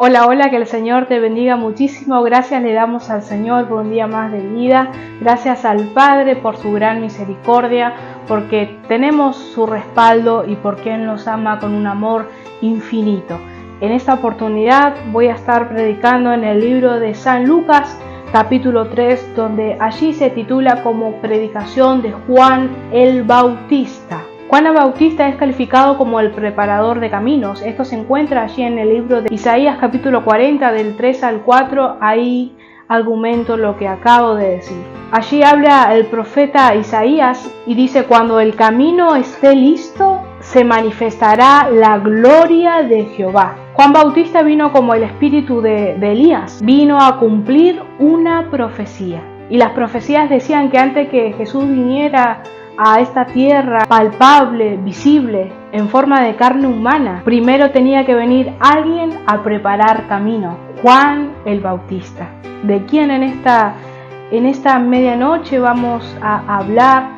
Hola, hola, que el Señor te bendiga muchísimo. Gracias le damos al Señor por un día más de vida. Gracias al Padre por su gran misericordia, porque tenemos su respaldo y porque Él nos ama con un amor infinito. En esta oportunidad voy a estar predicando en el libro de San Lucas, capítulo 3, donde allí se titula como Predicación de Juan el Bautista. Juan el Bautista es calificado como el preparador de caminos. Esto se encuentra allí en el libro de Isaías capítulo 40 del 3 al 4. Ahí argumento lo que acabo de decir. Allí habla el profeta Isaías y dice: cuando el camino esté listo, se manifestará la gloria de Jehová. Juan Bautista vino como el espíritu de Elías. Vino a cumplir una profecía. Y las profecías decían que antes que Jesús viniera a esta tierra palpable, visible, en forma de carne humana, primero tenía que venir alguien a preparar camino. Juan el Bautista. ¿De quién en esta medianoche vamos a hablar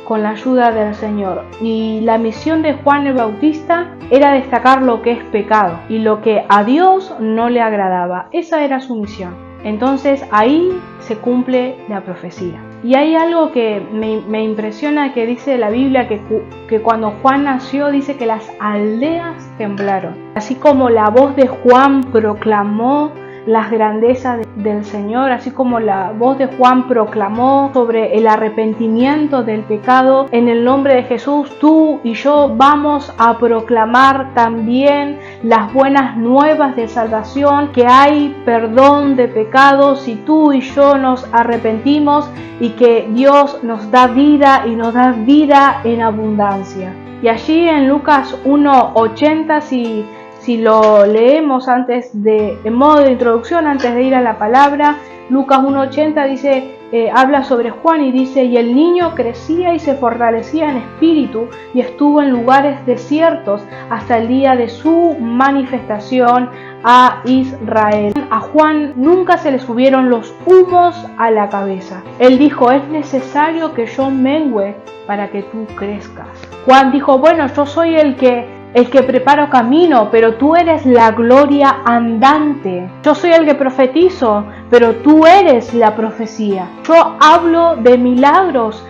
con la ayuda del Señor? Y la misión de Juan el Bautista era destacar lo que es pecado y lo que a Dios no le agradaba. Esa era su misión. Entonces ahí se cumple la profecía. Y hay algo que me impresiona que dice la Biblia, que cuando Juan nació dice que las aldeas temblaron. Así como la voz de Juan proclamó las grandezas del Señor, así como la voz de Juan proclamó sobre el arrepentimiento del pecado, en el nombre de Jesús, tú y yo vamos a proclamar también las buenas nuevas de salvación, que hay perdón de pecados si tú y yo nos arrepentimos y que Dios nos da vida y nos da vida en abundancia. Y allí en Lucas 1:80, si lo leemos en modo de introducción, antes de ir a la palabra, Lucas 1:80 dice, habla sobre Juan y dice: y el niño crecía y se fortalecía en espíritu y estuvo en lugares desiertos hasta el día de su manifestación a Israel. A Juan nunca se le subieron los humos a la cabeza. Él dijo: es necesario que yo mengüe para que tú crezcas. Juan dijo: bueno, yo soy el que preparo camino, pero tú eres la gloria andante. Yo soy el que profetizo, pero tú eres la profecía. Yo hablo de milagros,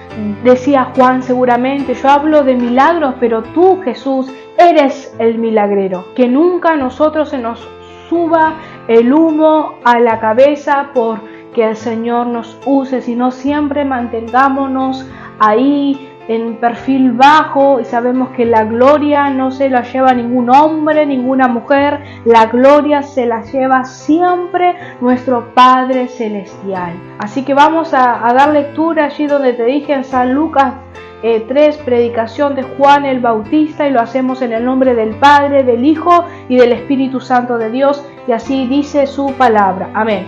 decía Juan seguramente. Yo hablo de milagros, pero tú, Jesús, eres el milagrero. Que nunca a nosotros se nos suba el humo a la cabeza porque el Señor nos use, sino siempre mantengámonos ahí en perfil bajo, y sabemos que la gloria no se la lleva ningún hombre, ninguna mujer. La gloria se la lleva siempre nuestro Padre Celestial. Así que vamos a dar lectura allí donde te dije, en San Lucas 3, predicación de Juan el Bautista, y lo hacemos en el nombre del Padre, del Hijo y del Espíritu Santo de Dios, y así dice su palabra. Amén.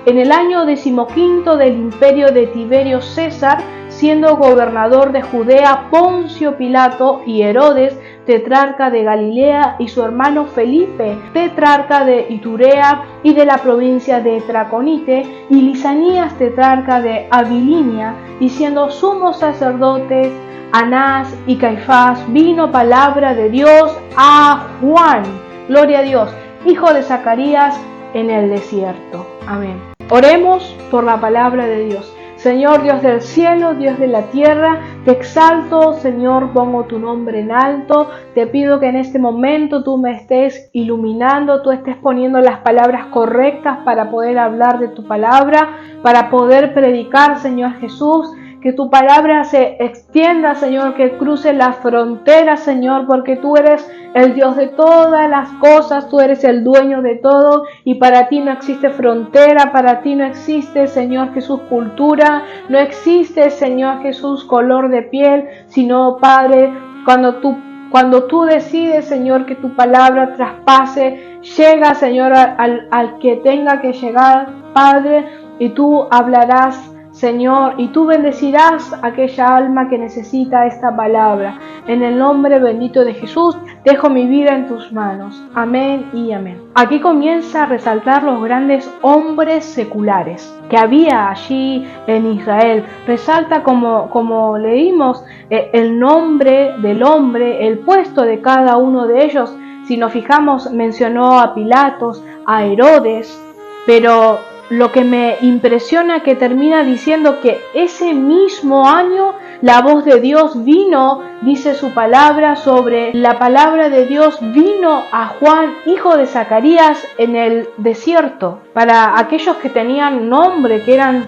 En el año 15 del imperio de Tiberio César, siendo gobernador de Judea Poncio Pilato y Herodes, tetrarca de Galilea, y su hermano Felipe, tetrarca de Iturea y de la provincia de Traconite, y Lisanías, tetrarca de Abilinia, y siendo sumos sacerdotes Anás y Caifás, vino palabra de Dios a Juan, gloria a Dios, hijo de Zacarías, en el desierto. Amén. Oremos por la palabra de Dios. Señor Dios del cielo, Dios de la tierra, te exalto, Señor, pongo tu nombre en alto. Te pido que en este momento tú me estés iluminando, tú estés poniendo las palabras correctas para poder hablar de tu palabra, para poder predicar, Señor Jesús. Que tu palabra se extienda, Señor, que cruce las fronteras, Señor, porque tú eres el Dios de todas las cosas, tú eres el dueño de todo, y para ti no existe frontera, para ti no existe, Señor Jesús, cultura, no existe, Señor Jesús, color de piel, sino, Padre, cuando tú decides, Señor, que tu palabra traspase, llega, Señor, al que tenga que llegar, Padre, y tú hablarás, Señor, y tú bendecirás a aquella alma que necesita esta palabra. En el nombre bendito de Jesús, dejo mi vida en tus manos. Amén y amén. Aquí comienza a resaltar los grandes hombres seculares que había allí en Israel. Resalta, como leímos, el nombre del hombre, el puesto de cada uno de ellos. Si nos fijamos, mencionó a Pilatos, a Herodes, pero lo que me impresiona es que termina diciendo que ese mismo año la voz de Dios vino, dice su palabra, sobre la palabra de Dios vino a Juan, hijo de Zacarías, en el desierto. Para aquellos que tenían nombre, que eran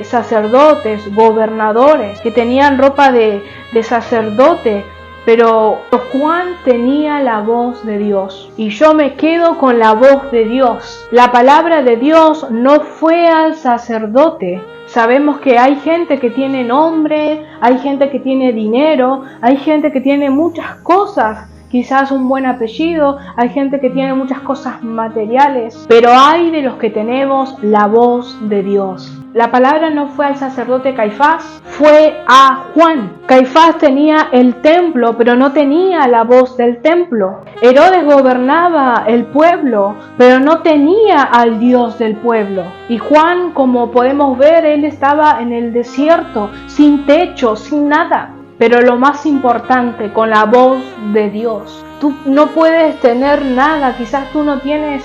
sacerdotes, gobernadores, que tenían ropa de sacerdote, pero Juan tenía la voz de Dios, y yo me quedo con la voz de Dios. La palabra de Dios no fue al sacerdote. Sabemos que hay gente que tiene nombre, hay gente que tiene dinero, hay gente que tiene muchas cosas, quizás un buen apellido, hay gente que tiene muchas cosas materiales, pero hay de los que tenemos la voz de Dios. La palabra no fue al sacerdote Caifás, fue a Juan. Caifás tenía el templo, pero no tenía la voz del templo. Herodes gobernaba el pueblo, pero no tenía al Dios del pueblo. Y Juan, como podemos ver, él estaba en el desierto, sin techo, sin nada. Pero lo más importante, con la voz de Dios. Tú no puedes tener nada, quizás tú no tienes,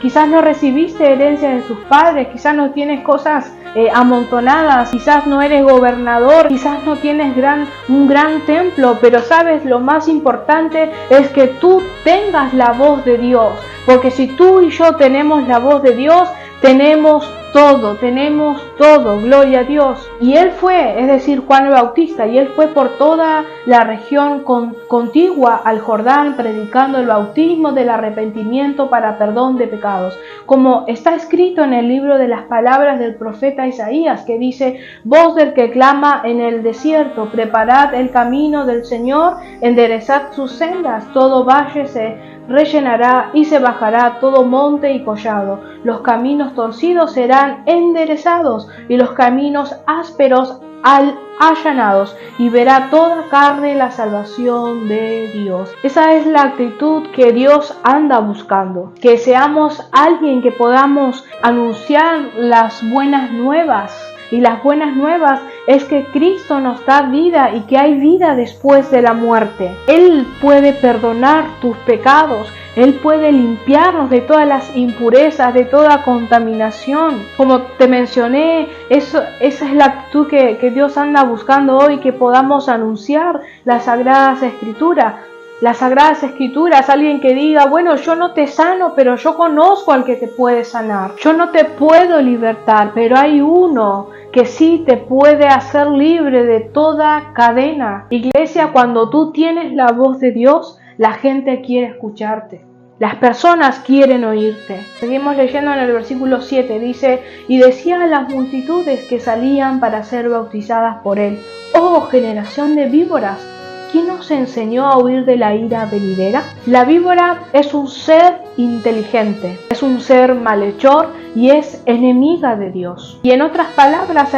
quizás no recibiste herencia de tus padres, quizás no tienes cosas amontonadas, quizás no eres gobernador, quizás no tienes un gran templo, pero sabes, lo más importante es que tú tengas la voz de Dios, porque si tú y yo tenemos la voz de Dios, tenemos todo, gloria a Dios. Y él fue, es decir, Juan el Bautista, y él fue por toda la región contigua al Jordán, predicando el bautismo del arrepentimiento para perdón de pecados, como está escrito en el libro de las palabras del profeta Isaías, que dice: voz del que clama en el desierto, preparad el camino del Señor, enderezad sus sendas, todo valle se rellenará y se bajará todo monte y collado. Los caminos torcidos serán enderezados y los caminos ásperos allanados, y verá toda carne la salvación de Dios. Esa es la actitud que Dios anda buscando, que seamos alguien que podamos anunciar las buenas nuevas. Y las buenas nuevas es que Cristo nos da vida y que hay vida después de la muerte. Él puede perdonar tus pecados. Él puede limpiarnos de todas las impurezas, de toda contaminación. Como te mencioné, esa es la actitud que Dios anda buscando hoy, que podamos anunciar las Sagradas Escrituras. Las Sagradas Escrituras, alguien que diga: bueno, yo no te sano, pero yo conozco al que te puede sanar. Yo no te puedo libertar, pero hay uno que sí te puede hacer libre de toda cadena. Iglesia, cuando tú tienes la voz de Dios, la gente quiere escucharte. Las personas quieren oírte. Seguimos leyendo en el versículo 7, dice: y decía a las multitudes que salían para ser bautizadas por él: oh generación de víboras, ¿quién os enseñó a huir de la ira venidera? La víbora es un ser inteligente, es un ser malhechor y es enemiga de Dios. Y en otras palabras,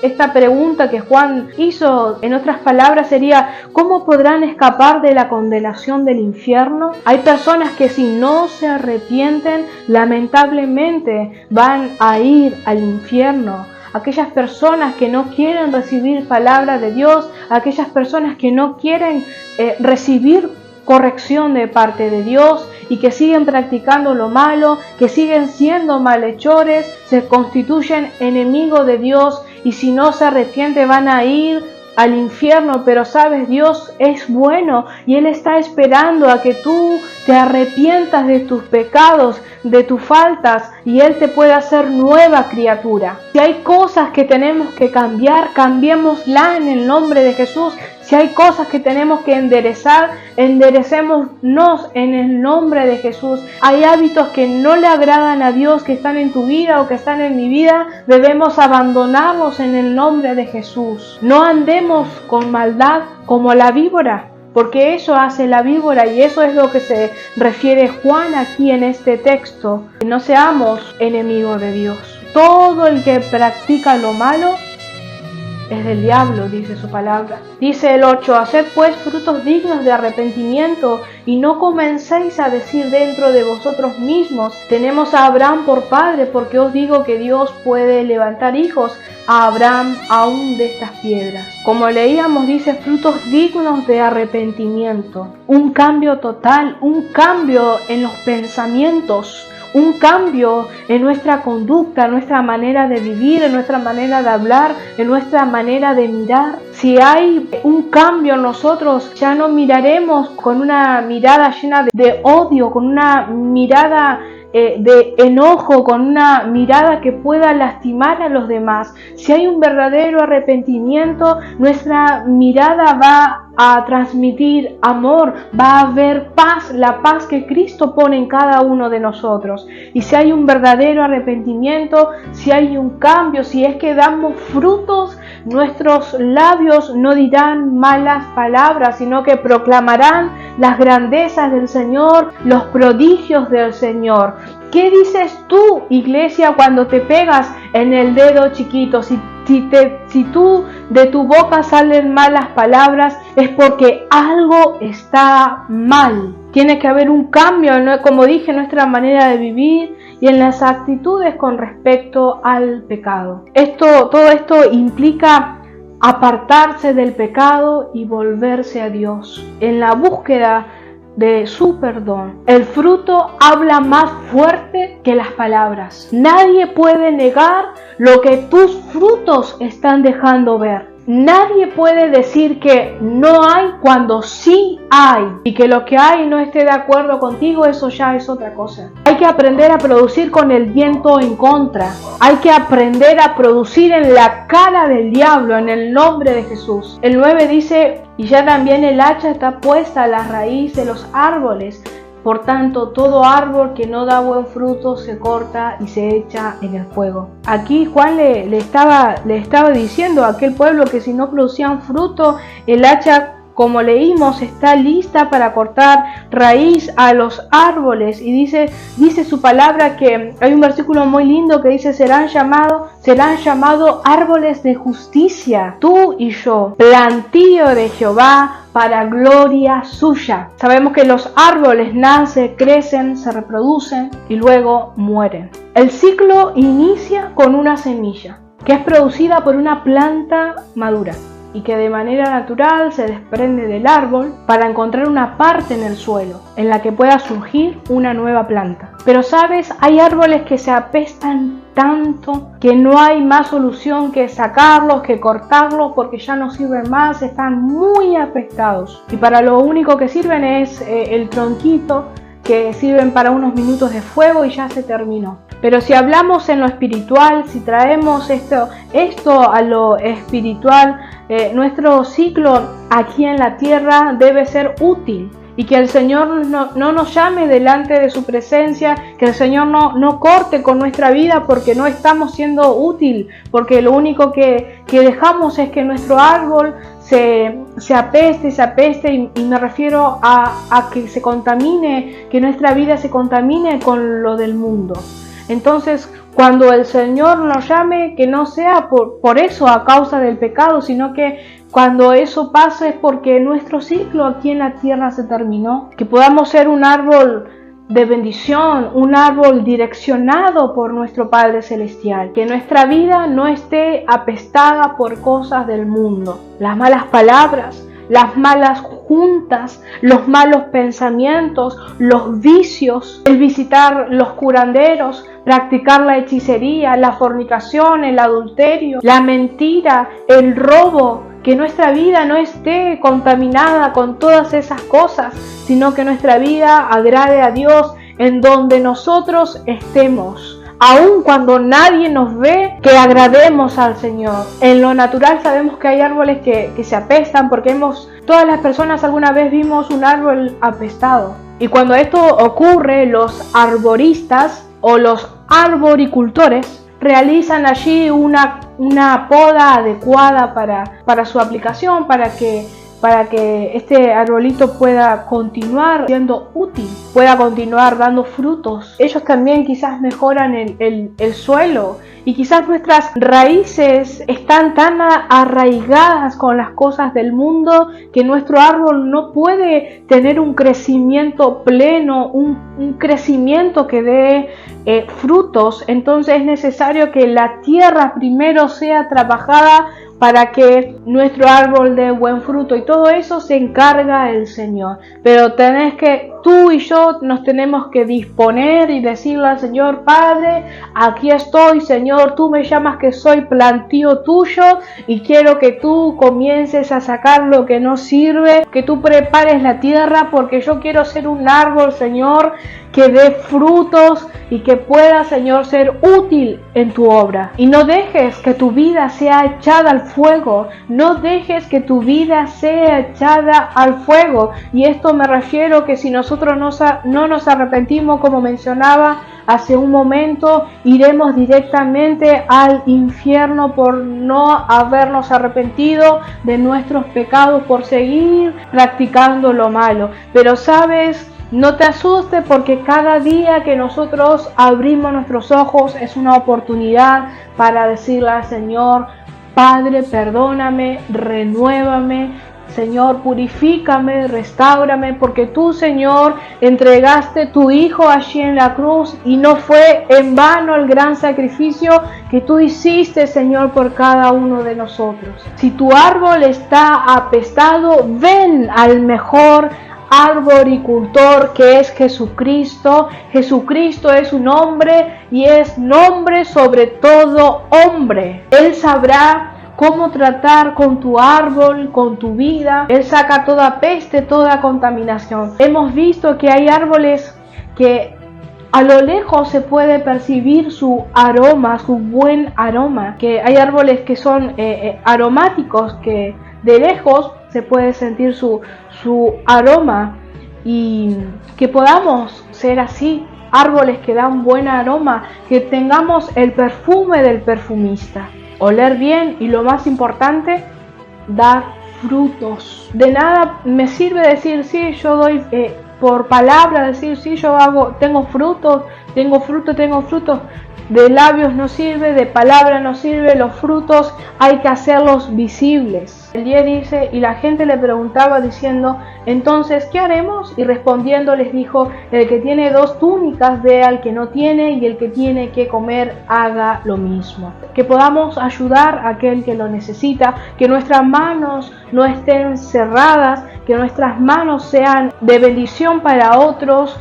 esta pregunta que Juan hizo, en otras palabras sería: ¿cómo podrán escapar de la condenación del infierno? Hay personas que si no se arrepienten, lamentablemente van a ir al infierno. Aquellas personas que no quieren recibir palabra de Dios, aquellas personas que no quieren recibir corrección de parte de Dios y que siguen practicando lo malo, que siguen siendo malhechores, se constituyen enemigos de Dios, y si no se arrepienten van a ir al infierno. Pero sabes, Dios es bueno y Él está esperando a que tú te arrepientas de tus pecados, de tus faltas, y Él te puede hacer nueva criatura. Si hay cosas que tenemos que cambiar, cambiémosla en el nombre de Jesús. Si hay cosas que tenemos que enderezar, enderecémonos en el nombre de Jesús. Hay hábitos que no le agradan a Dios, que están en tu vida o que están en mi vida, debemos abandonarlos en el nombre de Jesús. No andemos con maldad como la víbora, porque eso hace la víbora, y eso es lo que se refiere Juan aquí en este texto. No seamos enemigos de Dios. Todo el que practica lo malo es del diablo, dice su palabra. Dice el 8, haced pues frutos dignos de arrepentimiento y no comencéis a decir dentro de vosotros mismos, tenemos a Abraham por padre, porque os digo que Dios puede levantar hijos a Abraham aún de estas piedras. Como leíamos, dice frutos dignos de arrepentimiento. Un cambio total, un cambio en los pensamientos, un cambio en nuestra conducta, en nuestra manera de vivir, en nuestra manera de hablar, en nuestra manera de mirar. Si hay un cambio en nosotros, ya no miraremos con una mirada llena de odio, con una mirada de enojo, con una mirada que pueda lastimar a los demás. Si hay un verdadero arrepentimiento, nuestra mirada va a transmitir amor, va a haber paz, la paz que Cristo pone en cada uno de nosotros. Y si hay un verdadero arrepentimiento, si hay un cambio, si es que damos frutos, nuestros labios no dirán malas palabras, sino que proclamarán las grandezas del Señor, los prodigios del Señor. ¿Qué dices tú, iglesia, cuando te pegas en el dedo chiquito? Si tú de tu boca salen malas palabras, es porque algo está mal. Tiene que haber un cambio, como dije, en nuestra manera de vivir y en las actitudes con respecto al pecado. Todo esto implica apartarse del pecado y volverse a Dios en la búsqueda de su perdón. El fruto habla más fuerte que las palabras. Nadie puede negar lo que tus frutos están dejando ver. Nadie puede decir que no hay cuando sí hay, y que lo que hay no esté de acuerdo contigo, eso ya es otra cosa. Hay que aprender a producir con el viento en contra. Hay que aprender a producir en la cara del diablo, en el nombre de Jesús. El 9 dice, y ya también el hacha está puesta a la raíz de los árboles. Por tanto, todo árbol que no da buen fruto se corta y se echa en el fuego. Aquí Juan le estaba diciendo a aquel pueblo que si no producían fruto, el hacha, como leímos, está lista para cortar raíz a los árboles. Y dice su palabra que hay un versículo muy lindo que dice, serán llamados árboles de justicia, tú y yo, plantío de Jehová, para gloria suya. Sabemos que los árboles nacen, crecen, se reproducen y luego mueren. El ciclo inicia con una semilla que es producida por una planta madura y que de manera natural se desprende del árbol para encontrar una parte en el suelo en la que pueda surgir una nueva planta. Pero sabes, hay árboles que se apestan tanto que no hay más solución que sacarlos, que cortarlos, porque ya no sirven más, están muy apestados. Y para lo único que sirven es el tronquito, que sirven para unos minutos de fuego y ya se terminó. Pero si hablamos en lo espiritual, si traemos esto a lo espiritual, nuestro ciclo aquí en la tierra debe ser útil. Y que el Señor no nos llame delante de su presencia, que el Señor no corte con nuestra vida porque no estamos siendo útil, porque lo único que dejamos es que nuestro árbol se apeste, y me refiero a que se contamine, que nuestra vida se contamine con lo del mundo. Entonces, cuando el Señor nos llame, que no sea por eso, a causa del pecado, sino que cuando eso pase es porque nuestro ciclo aquí en la tierra se terminó. Que podamos ser un árbol de bendición, un árbol direccionado por nuestro Padre Celestial. Que nuestra vida no esté apestada por cosas del mundo. Las malas palabras, las malas juntas, los malos pensamientos, los vicios, el visitar los curanderos, practicar la hechicería, la fornicación, el adulterio, la mentira, el robo. Que nuestra vida no esté contaminada con todas esas cosas, sino que nuestra vida agrade a Dios en donde nosotros estemos. Aun cuando nadie nos ve, que agrademos al Señor. En lo natural sabemos que hay árboles que se apestan, porque todas las personas alguna vez vimos un árbol apestado. Y cuando esto ocurre, los arboristas o los arboricultores realizan allí una poda adecuada para su aplicación, para que para que este arbolito pueda continuar siendo útil, pueda continuar dando frutos. Ellos también quizás mejoran el suelo, y quizás nuestras raíces están tan arraigadas con las cosas del mundo que nuestro árbol no puede tener un crecimiento pleno, un crecimiento que dé frutos. Entonces es necesario que la tierra primero sea trabajada para que nuestro árbol dé buen fruto, y todo eso se encarga el Señor. Pero tú y yo nos tenemos que disponer y decirle al Señor: Padre, aquí estoy, Señor, tú me llamas que soy plantío tuyo y quiero que tú comiences a sacar lo que no sirve, que tú prepares la tierra, porque yo quiero ser un árbol, Señor, que dé frutos y que pueda, Señor, ser útil en tu obra. Y no dejes que tu vida sea echada al fuego, no dejes que tu vida sea echada al fuego. Y esto me refiero que si nosotros no nos arrepentimos, como mencionaba hace un momento, iremos directamente al infierno por no habernos arrepentido de nuestros pecados, por seguir practicando lo malo. Pero sabes, no te asustes, porque cada día que nosotros abrimos nuestros ojos es una oportunidad para decirle al Señor: Padre, perdóname, renuévame, Señor, purifícame, restáurame, porque tú, Señor, entregaste tu Hijo allí en la cruz y no fue en vano el gran sacrificio que tú hiciste, Señor, por cada uno de nosotros. Si tu árbol está apestado, ven al mejor arboricultor, que es Jesucristo. Jesucristo es un hombre y es nombre sobre todo hombre. Él sabrá cómo tratar con tu árbol, con tu vida. Él saca toda peste, toda contaminación. Hemos visto que hay árboles que a lo lejos se puede percibir su aroma, su buen aroma. Que hay árboles que son aromáticos, que de lejos se puede sentir su aroma, y que podamos ser así, árboles que dan buen aroma, que tengamos el perfume del perfumista, oler bien y, lo más importante, dar frutos. De nada me sirve decir: sí, yo doy por palabra, decir: sí, yo tengo frutos. De labios no sirve, de palabra no sirve, los frutos hay que hacerlos visibles. El 10 dice: y la gente le preguntaba diciendo: entonces, ¿qué haremos? Y respondiendo les dijo: el que tiene 2 túnicas dé al que no tiene, y el que tiene que comer haga lo mismo. Que podamos ayudar a aquel que lo necesita, que nuestras manos no estén cerradas, que nuestras manos sean de bendición para otros,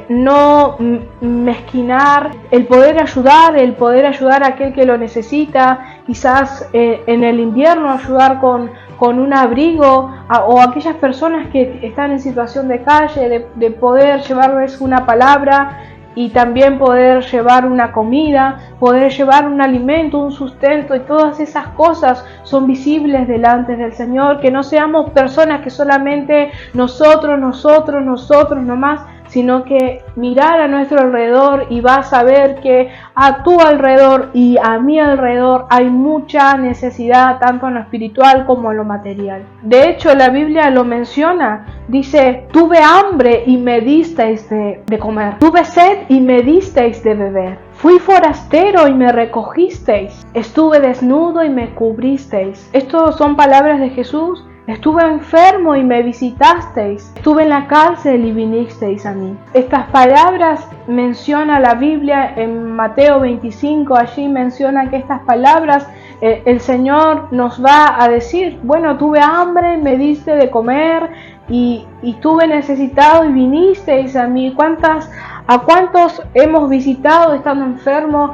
no mezquinar, el poder ayudar a aquel que lo necesita, quizás en el invierno ayudar con un abrigo, o aquellas personas que están en situación de calle, de poder llevarles una palabra y también poder llevar una comida, poder llevar un alimento, un sustento, y todas esas cosas son visibles delante del Señor. Que no seamos personas que solamente nosotros nomás, sino que mirar a nuestro alrededor y vas a ver que a tu alrededor y a mi alrededor hay mucha necesidad, tanto en lo espiritual como en lo material. De hecho, la Biblia lo menciona, dice: tuve hambre y me disteis de comer, tuve sed y me disteis de beber, fui forastero y me recogisteis, estuve desnudo y me cubristeis. Estas son palabras de Jesús. Estuve enfermo y me visitasteis, estuve en la cárcel y vinisteis a mí. Estas palabras menciona la Biblia en Mateo 25, allí menciona que estas palabras el Señor nos va a decir: bueno, tuve hambre, me diste de comer, y estuve necesitado y vinisteis a mí. ¿A cuántos hemos visitado estando enfermos?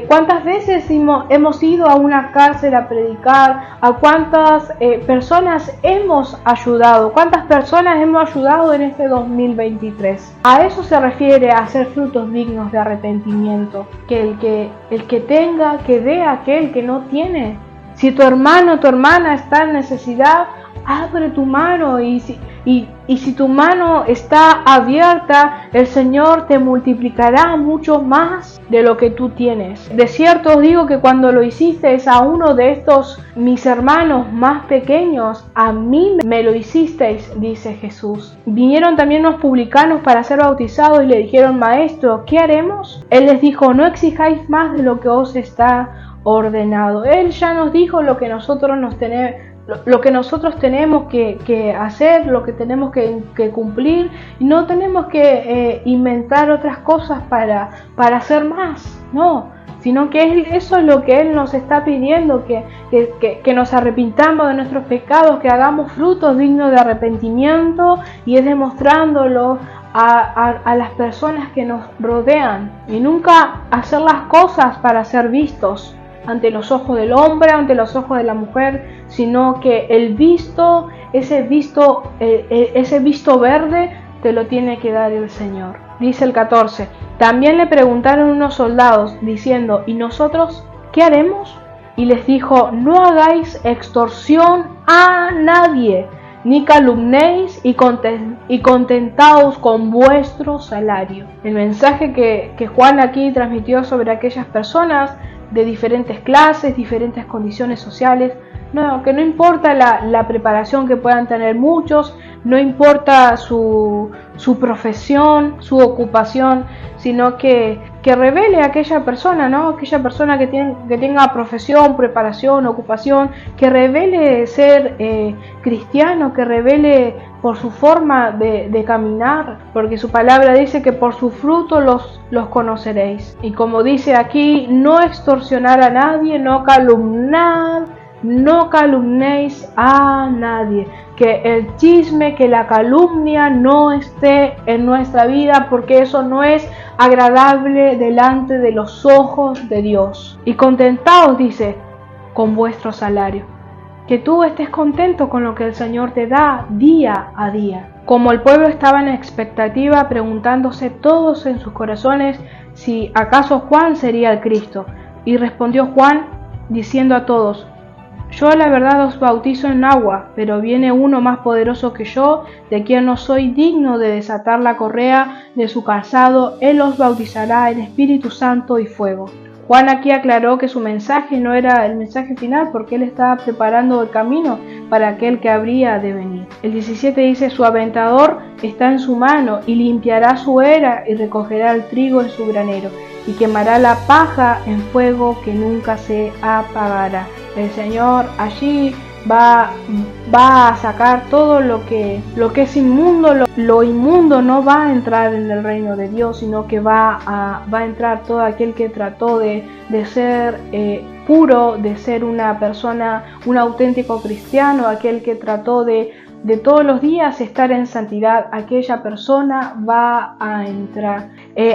¿Cuántas veces hemos ido a una cárcel a predicar? ¿A cuántas personas hemos ayudado? ¿Cuántas personas hemos ayudado en este 2023? A eso se refiere, a hacer frutos dignos de arrepentimiento. Que el que tenga, que dé a aquel que no tiene. Si tu hermano o tu hermana está en necesidad, abre tu mano y y si tu mano está abierta, el Señor te multiplicará mucho más de lo que tú tienes. De cierto os digo que cuando lo hicisteis a uno de estos mis hermanos más pequeños, a mí me lo hicisteis, dice Jesús. Vinieron también los publicanos para ser bautizados y le dijeron: Maestro, ¿qué haremos? Él les dijo: no exijáis más de lo que os está ordenado. Él ya nos dijo lo que nosotros tenemos que hacer, lo que tenemos que cumplir, y no tenemos que inventar otras cosas para hacer más, no, sino que eso es lo que Él nos está pidiendo, que nos arrepintamos de nuestros pecados, que hagamos frutos dignos de arrepentimiento, y es demostrándolo a las personas que nos rodean, y nunca hacer las cosas para ser vistos ante los ojos del hombre, ante los ojos de la mujer, sino que ese visto verde te lo tiene que dar el Señor. Dice el 14: también le preguntaron unos soldados diciendo: ¿y nosotros qué haremos? Y les dijo: no hagáis extorsión a nadie, ni calumnéis, y contentaos con vuestro salario. El mensaje que Juan aquí transmitió sobre aquellas personas de diferentes clases, diferentes condiciones sociales, que no importa la preparación que puedan tener muchos, no importa su profesión, su ocupación, sino que revele a aquella persona, aquella persona que tenga profesión, preparación, ocupación, que revele ser cristiano, que revele por su forma de caminar, porque su palabra dice que por su fruto los conoceréis. Y como dice aquí, no extorsionar a nadie, no calumnéis a nadie, que el chisme, que la calumnia no esté en nuestra vida, porque eso no es agradable delante de los ojos de Dios. Y contentaos, dice, con vuestro salario, que tú estés contento con lo que el Señor te da día a día. Como el pueblo estaba en expectativa, preguntándose todos en sus corazones si acaso Juan sería el Cristo, y respondió Juan diciendo a todos: yo la verdad os bautizo en agua, pero viene uno más poderoso que yo, de quien no soy digno de desatar la correa de su calzado. Él os bautizará en Espíritu Santo y fuego. Juan aquí aclaró que su mensaje no era el mensaje final, porque él estaba preparando el camino para aquel que habría de venir. El 17 dice: su aventador está en su mano, y limpiará su era, y recogerá el trigo en su granero, y quemará la paja en fuego que nunca se apagará. El Señor allí va a sacar todo lo que es inmundo. Lo inmundo no va a entrar en el reino de Dios, sino que va a entrar todo aquel que trató de ser puro, de ser una persona, un auténtico cristiano, aquel que trató de todos los días estar en santidad. Aquella persona va a entrar.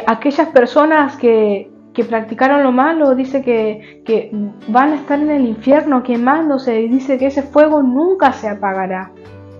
Aquellas personas que practicaron lo malo, dice que van a estar en el infierno quemándose, y dice que ese fuego nunca se apagará.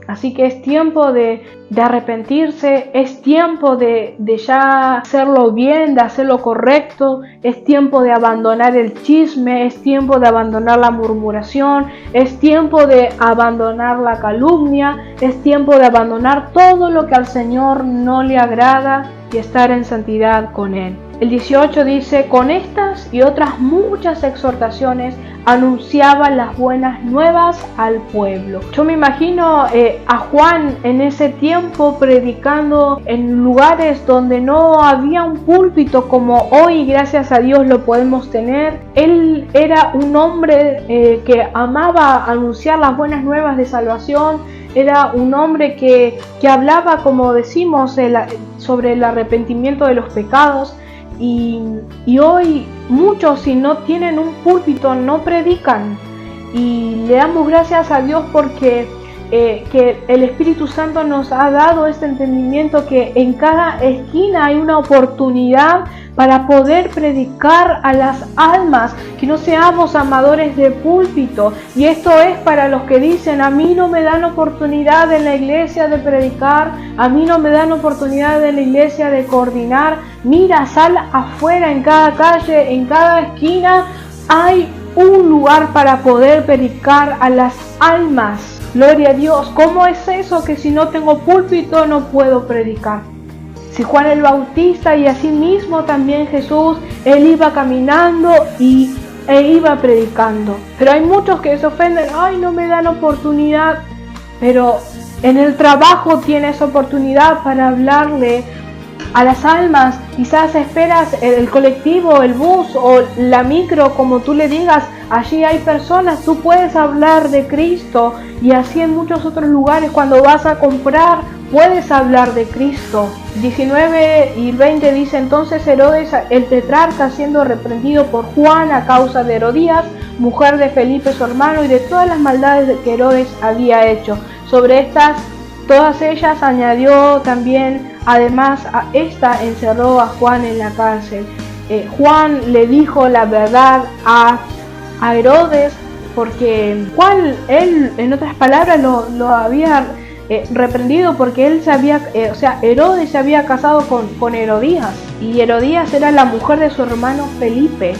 Así que es tiempo de arrepentirse, es tiempo de ya hacerlo bien, de hacerlo correcto, es tiempo de abandonar el chisme, es tiempo de abandonar la murmuración, es tiempo de abandonar la calumnia, es tiempo de abandonar todo lo que al Señor no le agrada y estar en santidad con Él. El 18 dice: con estas y otras muchas exhortaciones anunciaba las buenas nuevas al pueblo. Yo me imagino a Juan en ese tiempo predicando en lugares donde no había un púlpito como hoy, gracias a Dios, lo podemos tener. Él era un hombre que amaba anunciar las buenas nuevas de salvación. Era un hombre que hablaba, como decimos, sobre el arrepentimiento de los pecados. Y hoy muchos, si no tienen un púlpito, no predican, y le damos gracias a Dios porque que el Espíritu Santo nos ha dado este entendimiento, que en cada esquina hay una oportunidad para poder predicar a las almas, que no seamos amadores de púlpito. Y esto es para los que dicen: a mí no me dan oportunidad en la iglesia de predicar, a mí no me dan oportunidad en la iglesia de coordinar. Mira, sal afuera, en cada calle, en cada esquina hay un lugar para poder predicar a las almas. Gloria a Dios. ¿Cómo es eso que si no tengo púlpito no puedo predicar? Si Juan el Bautista y así mismo también Jesús, él iba caminando e iba predicando. Pero hay muchos que se ofenden, ay, no me dan oportunidad. Pero en el trabajo tienes oportunidad para hablarle a las almas. Quizás esperas el colectivo, el bus o la micro, como tú le digas. Allí hay personas, tú puedes hablar de Cristo. Y así en muchos otros lugares, cuando vas a comprar, puedes hablar de Cristo. 19 y 20 dice: entonces Herodes el tetrarca, siendo reprendido por Juan a causa de Herodías, mujer de Felipe su hermano, y de todas las maldades que Herodes había hecho. Sobre todas ellas añadió también, además a esta encerró a Juan en la cárcel. Juan le dijo la verdad a Herodes, porque Juan, él en otras palabras lo había reprendido, porque él Herodes se había casado con Herodías, y Herodías era la mujer de su hermano Felipe,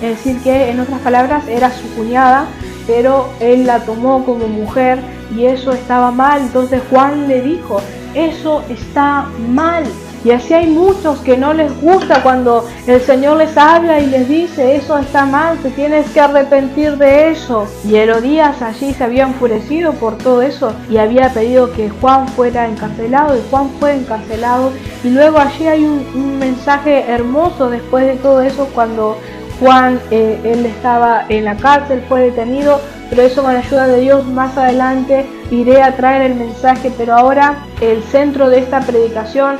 es decir que en otras palabras era su cuñada, pero él la tomó como mujer y eso estaba mal. Entonces Juan le dijo: eso está mal. Y así hay muchos que no les gusta cuando el Señor les habla y les dice: eso está mal, te tienes que arrepentir de eso. Y Herodías allí se había enfurecido por todo eso y había pedido que Juan fuera encarcelado, y Juan fue encarcelado. Y luego allí hay un mensaje hermoso después de todo eso, cuando Juan, él estaba en la cárcel, fue detenido, pero eso con la ayuda de Dios más adelante iré a traer el mensaje. Pero ahora el centro de esta predicación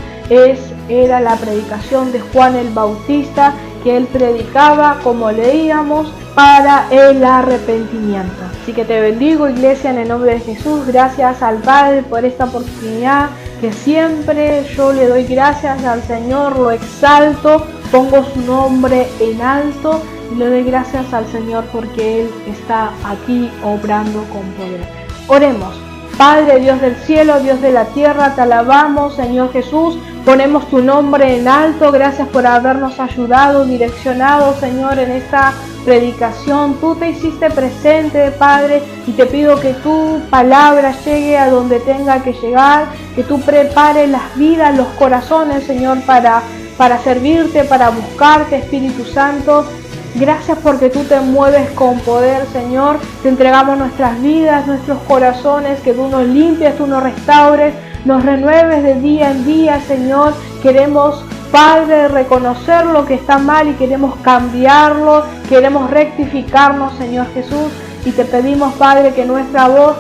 era la predicación de Juan el Bautista, que él predicaba, como leíamos, para el arrepentimiento. Así que te bendigo, iglesia, en el nombre de Jesús. Gracias al Padre por esta oportunidad, que siempre yo le doy gracias al Señor, lo exalto, pongo su nombre en alto y le doy gracias al Señor porque Él está aquí obrando con poder. Oremos. Padre, Dios del cielo, Dios de la tierra, te alabamos, Señor Jesús, ponemos tu nombre en alto. Gracias por habernos ayudado, direccionado, Señor, en esta predicación. Tú te hiciste presente, Padre, y te pido que tu palabra llegue a donde tenga que llegar, que tú prepares las vidas, los corazones, Señor, para servirte, para buscarte, Espíritu Santo. Gracias porque tú te mueves con poder, Señor. Te entregamos nuestras vidas, nuestros corazones, que tú nos limpies, tú nos restaures, nos renueves de día en día, Señor. Queremos, Padre, reconocer lo que está mal y queremos cambiarlo, queremos rectificarnos, Señor Jesús. Y te pedimos, Padre, que nuestra voz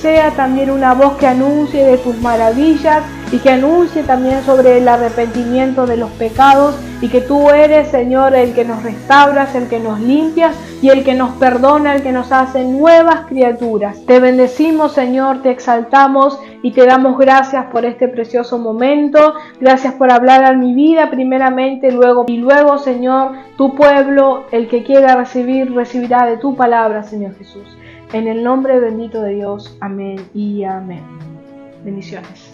sea también una voz que anuncie de tus maravillas y que anuncie también sobre el arrepentimiento de los pecados, y que tú eres, Señor, el que nos restauras, el que nos limpias y el que nos perdona, el que nos hace nuevas criaturas. Te bendecimos, Señor, te exaltamos y te damos gracias por este precioso momento. Gracias por hablar a mi vida primeramente, y luego, Señor, tu pueblo, el que quiera recibir, recibirá de tu palabra, Señor Jesús. En el nombre bendito de Dios, amén y amén. Bendiciones.